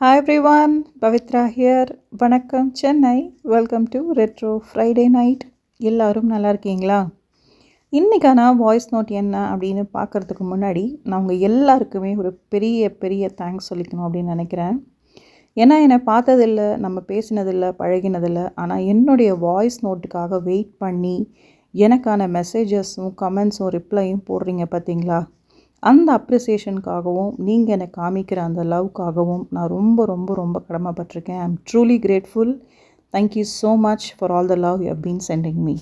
Hi everyone, Pavitra here. வணக்கம் Chennai. Welcome to retro Friday night. எல்லாரும் நல்லா இருக்கீங்களா? இன்றைக்கான வாய்ஸ் நோட் என்ன அப்படின்னு பார்க்குறதுக்கு முன்னாடி நான் உங்கள் எல்லாருக்குமே ஒரு பெரிய பெரிய தேங்க்ஸ் சொல்லிக்கணும் அப்படின்னு நினைக்கிறேன். ஏன்னா என்னை பார்த்ததில்லை, நம்ம பேசினதில்லை, பழகினதில்லை. ஆனால் என்னுடைய வாய்ஸ் நோட்டுக்காக வெயிட் பண்ணி எனக்கான மெசேஜஸும் கமெண்ட்ஸும் ரிப்ளையும் போடுறீங்க பார்த்தீங்களா? அந்த அப்ரிசியேஷனுக்காகவும் நீங்கள் எனக்கு காமிக்கிற அந்த லவ்க்காகவும் நான் ரொம்ப ரொம்ப ரொம்ப கடமைப்பட்டிருக்கேன். I am truly grateful. Thank you so much for all the love you have been sending me.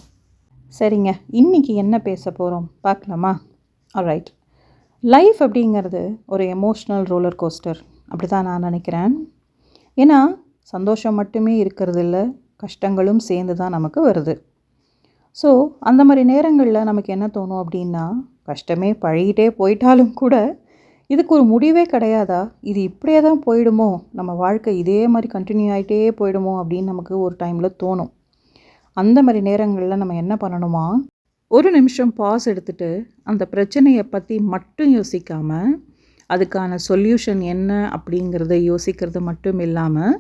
சரிங்க, இன்றைக்கி என்ன பேச போகிறோம் பார்க்கலாமா? ஆல்ரைட். லைஃப் அப்படிங்கிறது ஒரு எமோஷ்னல் ரோலர் கோஸ்டர், அப்படி தான் நான் நினைக்கிறேன். ஏன்னா சந்தோஷம் மட்டுமே இருக்கிறது இல்லை, கஷ்டங்களும் சேர்ந்து தான் நமக்கு வருது. ஸோ அந்த மாதிரி நேரங்களில் நமக்கு என்ன தோணும் அப்படின்னா, கஷ்டமே பழகிட்டே போயிட்டாலும் கூட இதுக்கு ஒரு முடிவே கிடையாதா, இது இப்படியே தான் போயிடுமோ, நம்ம வாழ்க்கை இதே மாதிரி கண்டினியூ ஆகிட்டே போயிடுமோ அப்படின்னு நமக்கு ஒரு டைமில் தோணும். அந்த மாதிரி நேரங்களில் நம்ம என்ன பண்ணணுமா, ஒரு நிமிஷம் பாஸ் எடுத்துகிட்டு அந்த பிரச்சனையை பற்றி மட்டும் யோசிக்காமல் அதுக்கான சொல்யூஷன் என்ன அப்படிங்கிறத யோசிக்கிறது மட்டும் இல்லாமல்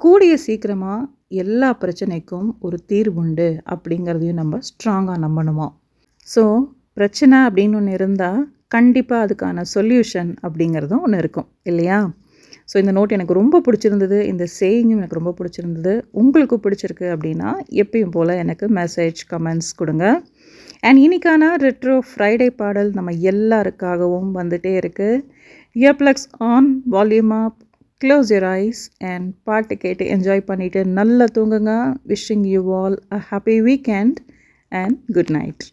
கூடிய சீக்கிரமாக எல்லா பிரச்சனைக்கும் ஒரு தீர்வுண்டு அப்படிங்கிறதையும் நம்ம ஸ்ட்ராங்காக நம்பணுமா. ஸோ பிரச்சனை அப்படின்னு ஒன்று இருந்தால் கண்டிப்பாக அதுக்கான சொல்யூஷன் அப்படிங்கிறதும் ஒன்று இருக்கும் இல்லையா? ஸோ இந்த நோட் எனக்கு ரொம்ப பிடிச்சிருந்தது, இந்த சேயிங்கும் எனக்கு ரொம்ப பிடிச்சிருந்தது. உங்களுக்கு பிடிச்சிருக்கு அப்படின்னா எப்பயும் போல் எனக்கு மெசேஜ் கமெண்ட்ஸ் கொடுங்க. அண்ட் இன்னைக்கான ரெட்ரோ ஃப்ரைடே பாடல் நம்ம எல்லாருக்காகவும் வந்துகிட்டே இருக்குது. Earplugs on, volume up, close your eyes and பாட்டு கேட்டு என்ஜாய் பண்ணிவிட்டு நல்லா தூங்குங்க. Wishing you all a happy weekend and good night.